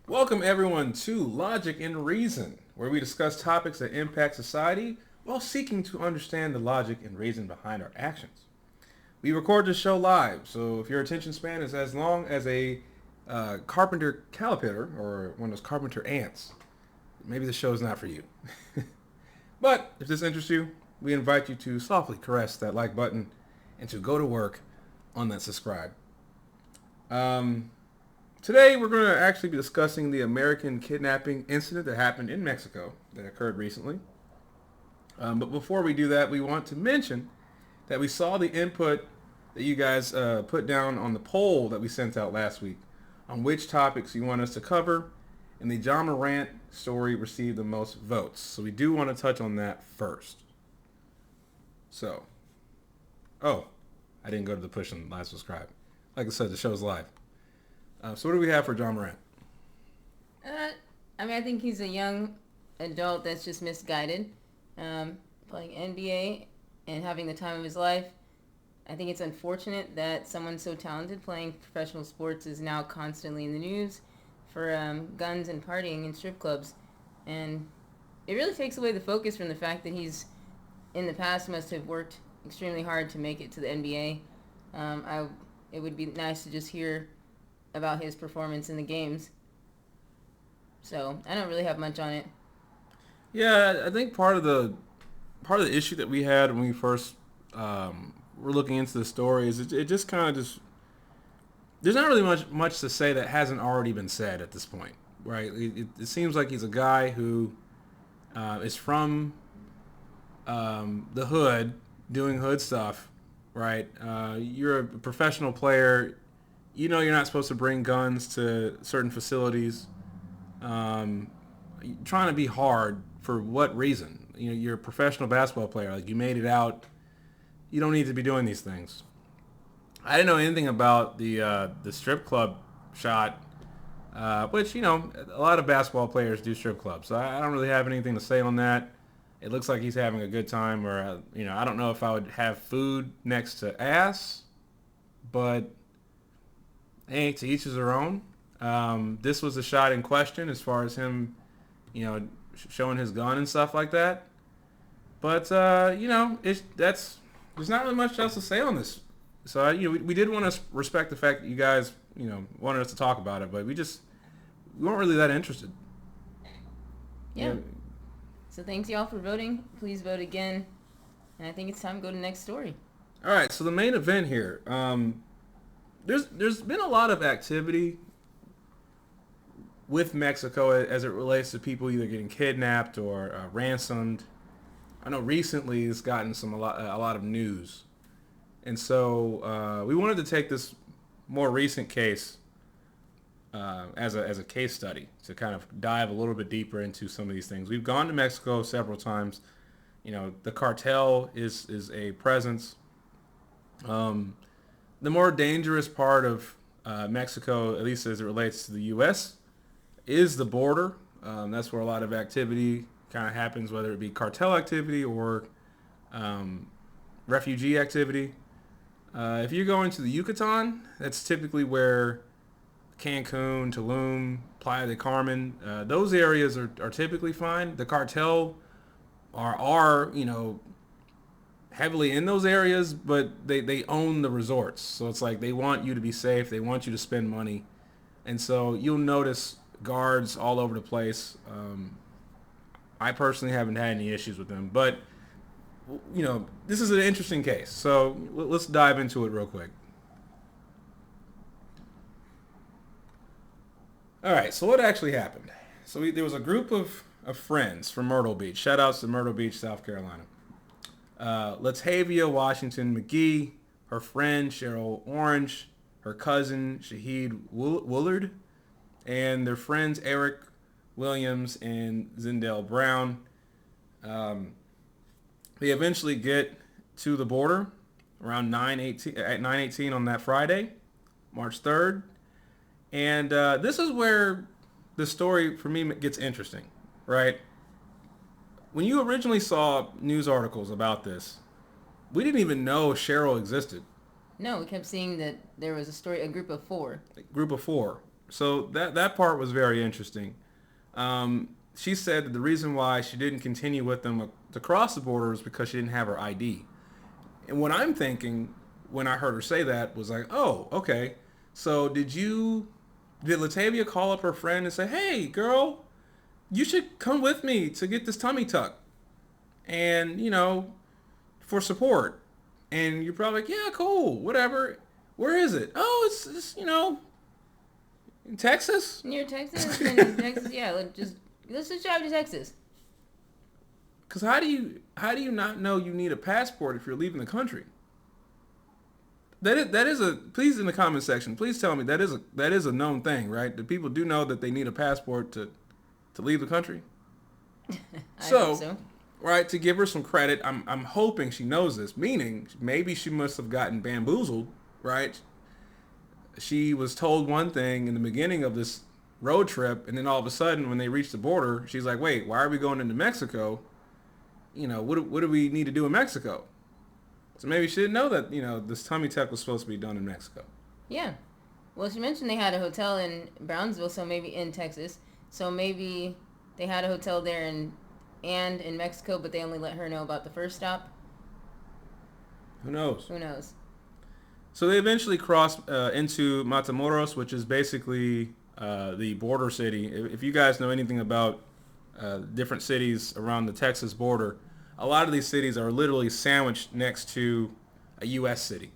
Welcome everyone to Logic and Reason, where we discuss topics that impact society while seeking to understand the logic and reason behind our actions. We record this show live, so if your attention span is as long as a carpenter caterpillar or one of those carpenter ants, maybe the show is not for you. But if this interests you, we invite you to softly caress that like button and to go to work on that subscribe. Um, Today we're going to actually be discussing the American kidnapping incident that happened in Mexico that occurred recently. But before we do that, we want to mention that we saw the input that you guys put down on the poll that we sent out last week on which topics you want us to cover, and the Ja Morant story received the most votes. So we do want to touch on that first. So, oh, I didn't go to the push and live subscribe. Like I said, the show's live. So what do we have for Ja Morant? I think he's a young adult that's just misguided, playing NBA and having the time of his life. I think it's unfortunate that someone so talented playing professional sports is now constantly in the news for guns and partying in strip clubs. And it really takes away the focus from the fact that he's, in the past, must have worked extremely hard to make it to the NBA. It would be nice to just hear about his performance in the games. So I don't really have much on it. Yeah, I think part of the issue that we had when we first were looking into the story is it just kind of just there's not really much to say that hasn't already been said at this point, right? It seems like he's a guy who is from the hood, doing hood stuff, right? You're a professional player. You know you're not supposed to bring guns to certain facilities. Trying to be hard for what reason? You know, you're a professional basketball player. Like, you made it out. You don't need to be doing these things. I didn't know anything about the strip club shot, which, you know, a lot of basketball players do strip clubs. So I don't really have anything to say on that. It looks like he's having a good time. Or, you know, I don't know if I would have food next to ass, but hey, to each his own. This was the shot in question as far as him, you know, showing his gun and stuff like that. But you know, there's not really much else to say on this. So you know, we did want to respect the fact that you guys, you know, wanted us to talk about it, but we weren't really that interested. Yeah. You know, so thanks y'all for voting. Please vote again. And I think it's time to go to the next story. All right. So the main event here. There's been a lot of activity with Mexico as it relates to people either getting kidnapped or ransomed. I know recently it's gotten a lot of news, and so we wanted to take this more recent case as a case study to kind of dive a little bit deeper into some of these things. We've gone to Mexico several times. You know, the cartel is a presence. The more dangerous part of Mexico, at least as it relates to the U.S., is the border. That's where a lot of activity kind of happens, whether it be cartel activity or refugee activity. If you're going to the Yucatan, that's typically where Cancun, Tulum, Playa del Carmen, those areas are typically fine. The cartel are you know, heavily in those areas, but they own the resorts. So it's like they want you to be safe. They want you to spend money. And so you'll notice guards all over the place. I personally haven't had any issues with them. But, you know, this is an interesting case. So let's dive into it real quick. All right, so what actually happened? So there was a group of friends from Myrtle Beach. Shout outs to Myrtle Beach, South Carolina. Latavia Washington Mcgee, her friend Cheryl Orange, her cousin Shahid Woolard, and their friends Eric Williams and Zindell Brown. They eventually get to the border around 9:18 on that Friday, March 3rd. And this is where the story for me gets interesting, right? When you originally saw news articles about this, we didn't even know Cheryl existed. No, we kept seeing that there was a group of four. Group of four. So that part was very interesting. She said that the reason why she didn't continue with them to cross the border is because she didn't have her ID. And what I'm thinking when I heard her say that was like, oh, okay. So did Latavia call up her friend and say, hey, girl, you should come with me to get this tummy tuck and, for support. And you're probably like, yeah, cool, whatever. Where is it? Oh, it's in Texas. Near Texas, and Texas, yeah. Let's just drive to Texas. Because how do you not know you need a passport if you're leaving the country? Please in the comment section, please tell me that is a known thing, right? That people do know that they need a passport to leave the country. I think so. Right, to give her some credit, I'm hoping she knows this, meaning maybe she must have gotten bamboozled, right? She was told one thing in the beginning of this road trip, and then all of a sudden when they reached the border, she's like, wait, why are we going into Mexico? What do we need to do in Mexico? So maybe she didn't know that, this tummy tuck was supposed to be done in Mexico. Yeah. Well, she mentioned they had a hotel in Brownsville, so maybe in Texas. So maybe they had a hotel there and in Mexico, but they only let her know about the first stop. Who knows? Who knows? So they eventually crossed into Matamoros, which is basically the border city. If you guys know anything about different cities around the Texas border, a lot of these cities are literally sandwiched next to a U.S. city.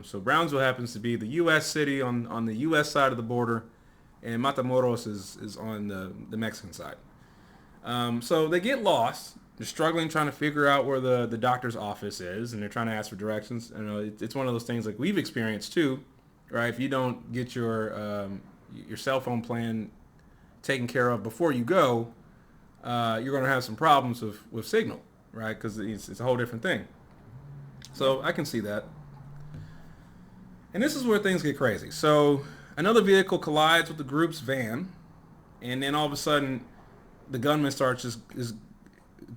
So Brownsville happens to be the U.S. city on the U.S. side of the border, and Matamoros is on the Mexican side. So they get lost. They're struggling trying to figure out where the doctor's office is, and they're trying to ask for directions. It's one of those things like we've experienced too, right? If you don't get your cell phone plan taken care of before you go, you're going to have some problems with signal, right? Because it's a whole different thing. So I can see that. And this is where things get crazy. So another vehicle collides with the group's van, and then all of a sudden the gunman starts just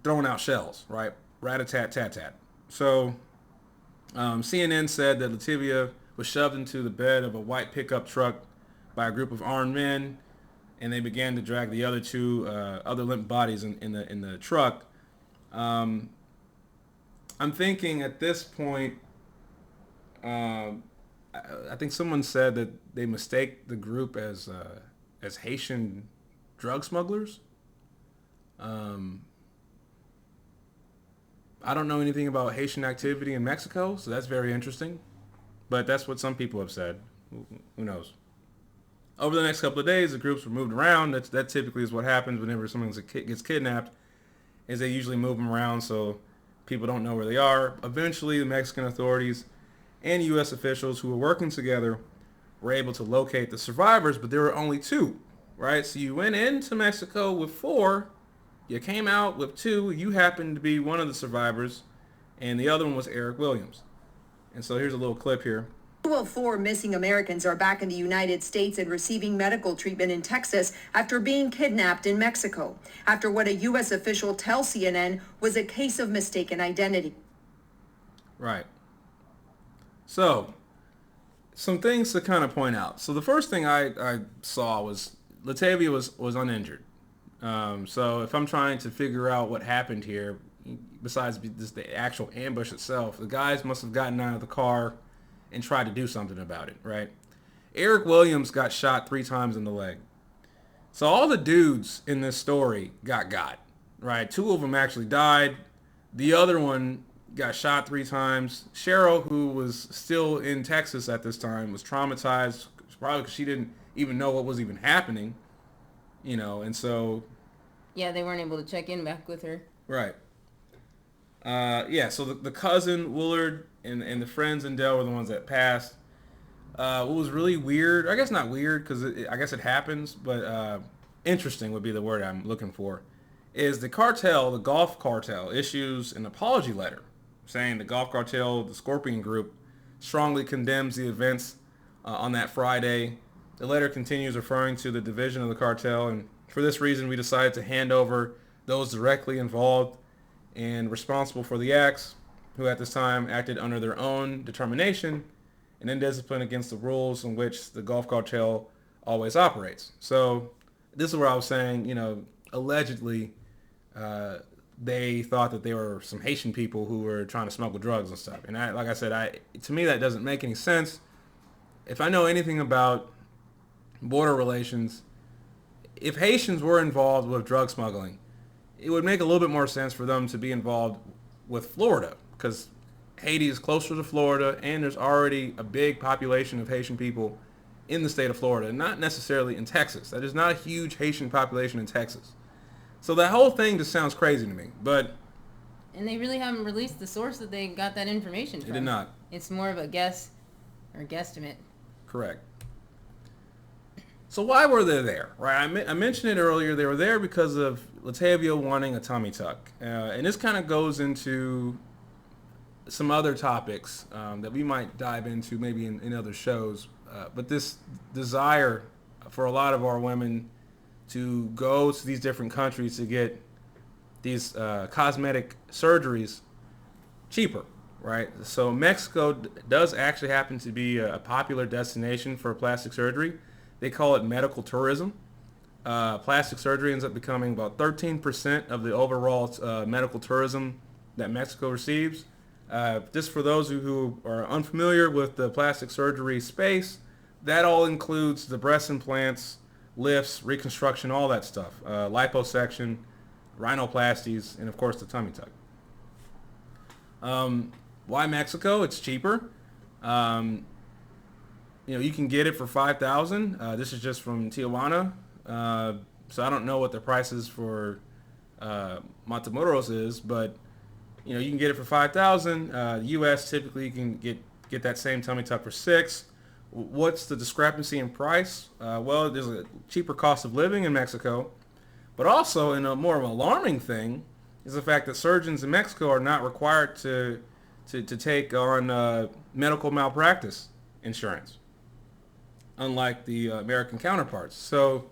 throwing out shells, right? Rat-a-tat-tat-tat. So CNN said that Latavia was shoved into the bed of a white pickup truck by a group of armed men, and they began to drag the other two other limp bodies in the truck. I'm thinking at this point, I think someone said that they mistake the group as Haitian drug smugglers. I don't know anything about Haitian activity in Mexico, so that's very interesting. But that's what some people have said. Who knows? Over the next couple of days, the groups were moved around. That typically is what happens whenever someone gets kidnapped, is they usually move them around so people don't know where they are. Eventually, the Mexican authorities and U.S. officials who were working together were able to locate the survivors, but there were only two, right? So you went into Mexico with 4, you came out with 2, you happened to be one of the survivors, and the other one was Eric Williams. And so here's a little clip here. 2 of 4 missing Americans are back in the United States and receiving medical treatment in Texas after being kidnapped in Mexico, after what a U.S. official tells CNN was a case of mistaken identity. Right. So, some things to kind of point out. So the first thing I saw was Latavia was uninjured. So if I'm trying to figure out what happened here, besides just the actual ambush itself, the guys must have gotten out of the car and tried to do something about it, right? Eric Williams got shot 3 times in the leg. So all the dudes in this story got, right? 2 of them actually died. The other one got shot 3 times. Cheryl, who was still in Texas at this time, was traumatized, probably because she didn't even know what was even happening, and so... Yeah, they weren't able to check in back with her. Right. So the cousin, Willard, and the friends in Dell were the ones that passed. What was really weird, I guess not weird because I guess it happens, but interesting would be the word I'm looking for, is the golf cartel, issues an apology letter saying the golf cartel, the Scorpion Group, strongly condemns the events on that Friday. The letter continues referring to the division of the cartel, and for this reason we decided to hand over those directly involved and responsible for the acts, who at this time acted under their own determination and indiscipline against the rules in which the golf cartel always operates. So this is where I was saying, allegedly they thought that they were some Haitian people who were trying to smuggle drugs and stuff. And like I said, to me that doesn't make any sense. If I know anything about border relations, if Haitians were involved with drug smuggling, it would make a little bit more sense for them to be involved with Florida, because Haiti is closer to Florida and there's already a big population of Haitian people in the state of Florida, not necessarily in Texas. That is not a huge Haitian population in Texas. So that whole thing just sounds crazy to me. And they really haven't released the source that they got that information from. They did not. It's more of a guess or guesstimate. Correct. So why were they there? Right, I mentioned it earlier. They were there because of Latavia wanting a tummy tuck. And this kind of goes into some other topics that we might dive into maybe in other shows. But this desire for a lot of our women to go to these different countries to get these cosmetic surgeries cheaper, right? So Mexico does actually happen to be a popular destination for plastic surgery. They call it medical tourism. Plastic surgery ends up becoming about 13% of the overall medical tourism that Mexico receives. Just for those who are unfamiliar with the plastic surgery space, that all includes the breast implants, lifts, reconstruction, all that stuff. Liposuction, rhinoplasties, and of course the tummy tuck. Why Mexico? It's cheaper. You can get it for $5,000. This is just from Tijuana. So I don't know what the prices for Matamoros is, but you can get it for $5,000. U.S. typically you can get that same tummy tuck for $6,000. What's the discrepancy in price? Well, there's a cheaper cost of living in Mexico, but also, in a more alarming thing, is the fact that surgeons in Mexico are not required to take on medical malpractice insurance, unlike the American counterparts. So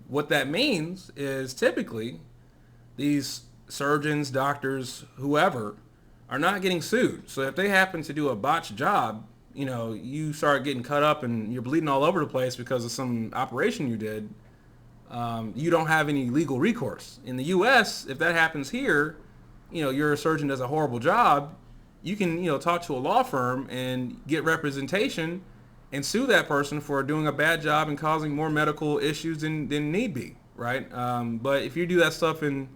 what that means is typically these surgeons, doctors, whoever, are not getting sued. So if they happen to do a botched job, you start getting cut up and you're bleeding all over the place because of some operation you did, you don't have any legal recourse. In the U.S., if that happens here, you're a surgeon does a horrible job, you can, talk to a law firm and get representation and sue that person for doing a bad job and causing more medical issues than need be, right? But if you do that stuff in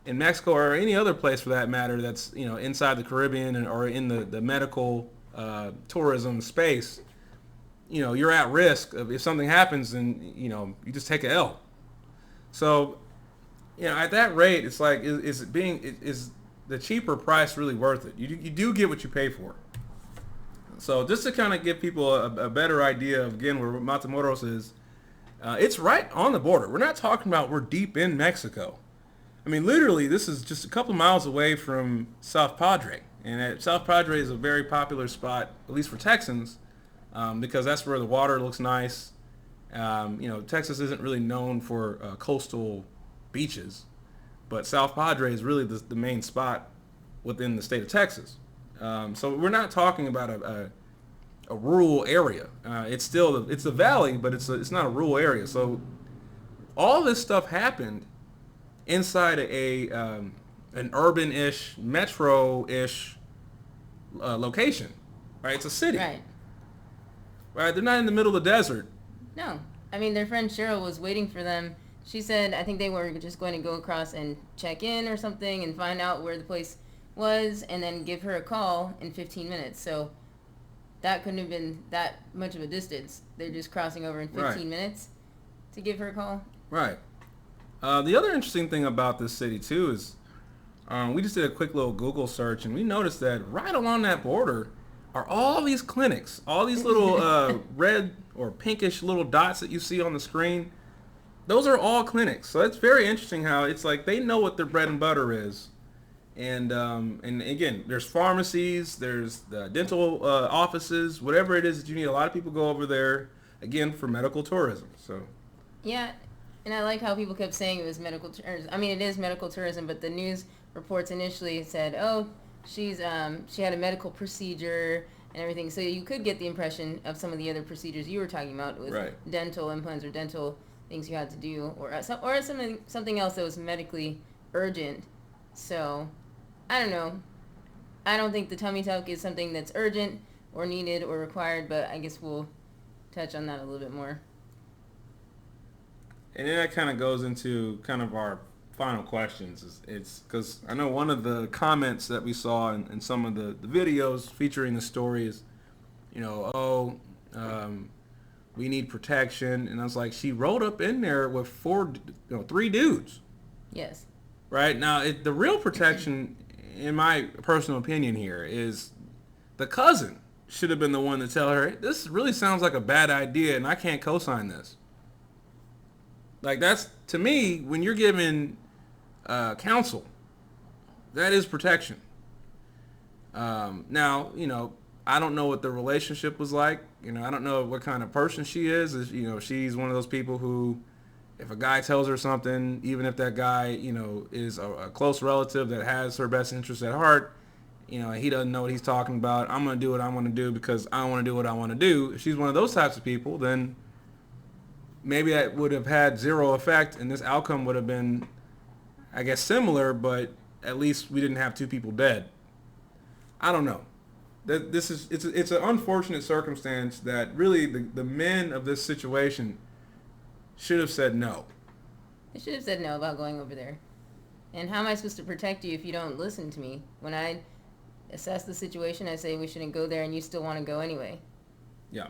Mexico or any other place for that matter that's, inside the Caribbean or in the medical tourism space, you're at risk of if something happens and, you just take a L. So, at that rate, it's like, is the cheaper price really worth it? You do get what you pay for. So just to kind of give people a better idea of, again, where Matamoros is, it's right on the border. We're not talking about we're deep in Mexico. I mean, literally, this is just a couple miles away from South Padre. And South Padre is a very popular spot, at least for Texans, because that's where the water looks nice. Texas isn't really known for coastal beaches, but South Padre is really the main spot within the state of Texas. So we're not talking about a rural area. It's a valley, but it's not a rural area. So all this stuff happened inside an urban-ish, metro-ish location, right? It's a city, right? They're not in the middle of the desert. No, I mean, their friend Cheryl was waiting for them. She said, I think they were just going to go across and check in or something and find out where the place was and then give her a call in 15 minutes. So that couldn't have been that much of a distance. They're just crossing over in 15 minutes to give her a call. Right. The other interesting thing about this city, too, is we just did a quick little Google search, and we noticed that right along that border are all these clinics, all these little red or pinkish little dots that you see on the screen. Those are all clinics. So it's very interesting how it's like they know what their bread and butter is. And again, there's pharmacies, there's the dental offices, whatever it is that you need. A lot of people go over there, again, for medical tourism. So yeah, and I like how people kept saying it was medical tourism. I mean, it is medical tourism, but the news reports initially said, oh, she had a medical procedure and everything. So you could get the impression of some of the other procedures you were talking about with dental implants or dental things you had to do, or something else that was medically urgent. So, I don't know. I don't think the tummy tuck is something that's urgent or needed or required, but I guess we'll touch on that a little bit more. And then that kind of goes into kind of our final questions. It's because I know one of the comments that we saw in some of the videos featuring the story is, we need protection. And I was like, she rolled up in there with 3 dudes. Yes. Right? Now, the real protection, in my personal opinion here, is the cousin should have been the one to tell her, this really sounds like a bad idea and I can't co-sign this. Like, that's, to me, when you're given counsel, that is protection. Now, I don't know what the relationship was like. I don't know what kind of person she is. She's one of those people who, if a guy tells her something, even if that guy, is a close relative that has her best interest at heart, he doesn't know what he's talking about. I'm going to do what I want to do because I want to do what I want to do. If she's one of those types of people, then maybe that would have had zero effect and this outcome would have been, I guess, similar, but at least we didn't have 2 people dead. I don't know. It's an unfortunate circumstance that really the men of this situation should have said no. They should have said no about going over there. And how am I supposed to protect you if you don't listen to me? When I assess the situation, I say we shouldn't go there and you still want to go anyway. Yeah.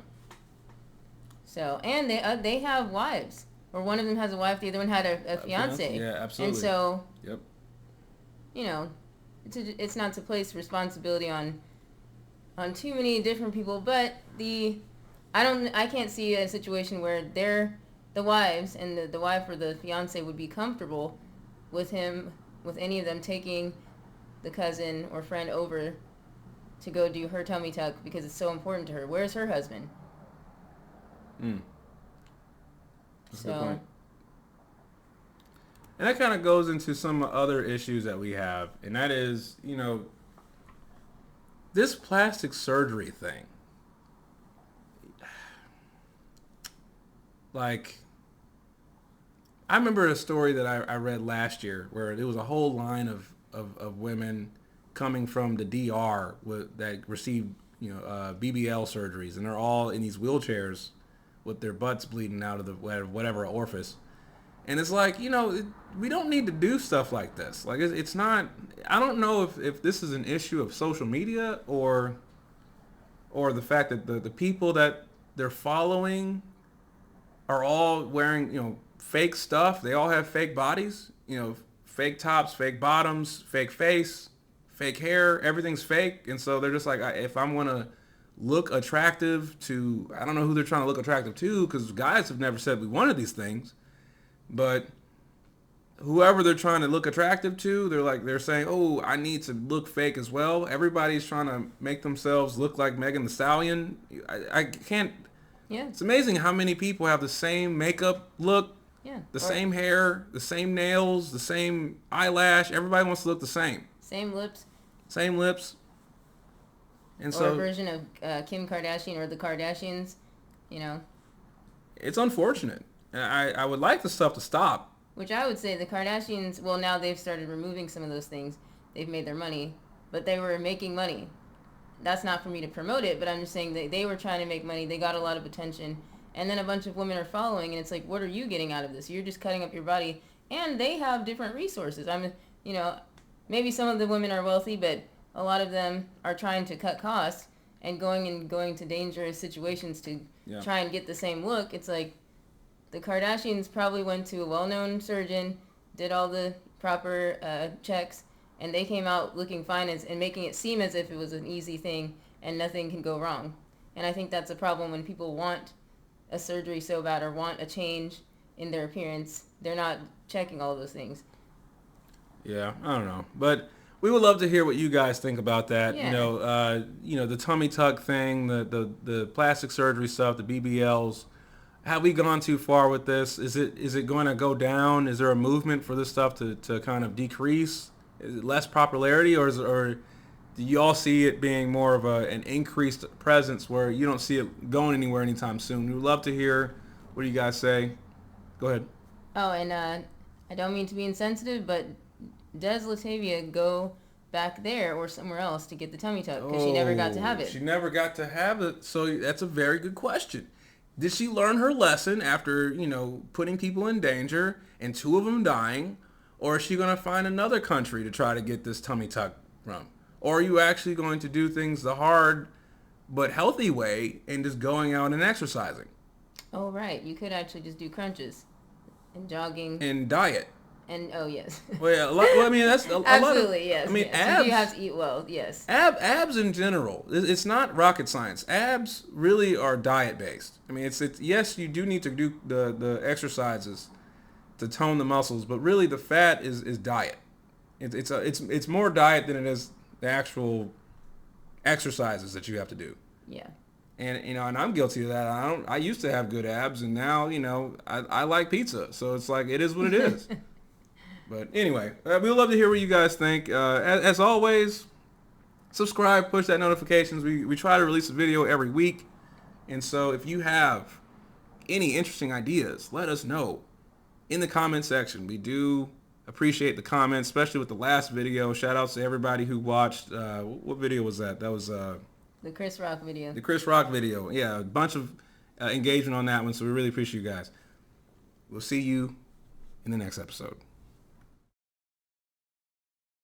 So, and they have wives. Or one of them has a wife, the other one had a fiance. Yeah, absolutely. And so, yep. It's not to place responsibility on too many different people, but I can't see a situation where the wives and the wife or the fiance would be comfortable with any of them taking the cousin or friend over to go do her tummy tuck because it's so important to her. Where's her husband? That's a good point. And that kind of goes into some other issues that we have, and that is, this plastic surgery thing. Like, I remember a story that I read last year where there was a whole line of women coming from the DR that received, BBL surgeries, and they're all in these wheelchairs with their butts bleeding out of the whatever orifice. And it's like, we don't need to do stuff like this. Like, it's not, I don't know if this is an issue of social media or the fact that the people that they're following are all wearing, fake stuff. They all have fake bodies, fake tops, fake bottoms, fake face, fake hair. Everything's fake. And so they're just like, if I'm going to look attractive to, I don't know who they're trying to look attractive to, because guys have never said we wanted these things. But whoever they're trying to look attractive to, they're saying, oh, I need to look fake as well. Everybody's trying to make themselves look like Megan Thee Stallion. I can't. Yeah. It's amazing how many people have the same makeup look, same hair, the same nails, the same eyelash. Everybody wants to look the same. Same lips. Same lips. And or a version of Kim Kardashian or the Kardashians, It's unfortunate. I would like the stuff to stop. Which I would say the Kardashians, well, now they've started removing some of those things. They've made their money. But they were making money. That's not for me to promote it, but I'm just saying that they were trying to make money. They got a lot of attention. And then a bunch of women are following, and it's like, what are you getting out of this? You're just cutting up your body. And they have different resources. Maybe some of the women are wealthy, but a lot of them are trying to cut costs and going to dangerous situations to try and get the same look. It's like, the Kardashians probably went to a well-known surgeon, did all the proper checks, and they came out looking fine and making it seem as if it was an easy thing and nothing can go wrong. And I think that's a problem when people want a surgery so bad or want a change in their appearance. They're not checking all those things. Yeah, I don't know. But we would love to hear what you guys think about that. Yeah. The tummy tuck thing, the plastic surgery stuff, the BBLs. Have we gone too far with this? Is it going to go down? Is there a movement for this stuff to kind of decrease? Is it less popularity, or do you all see it being more of an increased presence where you don't see it going anywhere anytime soon? We would love to hear what do you guys say. Go ahead. Oh, and I don't mean to be insensitive, but does Latavia go back there or somewhere else to get the tummy tuck? Because she never got to have it. She never got to have it. So that's a very good question. Did she learn her lesson after, putting people in danger and 2 of them dying? Or is she going to find another country to try to get this tummy tuck from? Or are you actually going to do things the hard but healthy way and just going out and exercising? Oh, right. You could actually just do crunches and jogging. And diet. And, oh, yes. Well, that's a Absolutely, lot of, yes. I mean, yes. abs. You do have to eat well, yes. Abs in general, it's not rocket science. Abs really are diet based. I mean, it's yes, you do need to do the exercises to tone the muscles, but really the fat is diet. It's more diet than it is the actual exercises that you have to do. Yeah. And and I'm guilty of that. I used to have good abs, and now I like pizza. So it's like it is what it is. But anyway, we'd love to hear what you guys think. As always, subscribe, push that notifications. We try to release a video every week. And so if you have any interesting ideas, let us know in the comment section. We do appreciate the comments, especially with the last video. Shout outs to everybody who watched. What video was that? That was the Chris Rock video. The Chris Rock video. Yeah, a bunch of engagement on that one. So we really appreciate you guys. We'll see you in the next episode.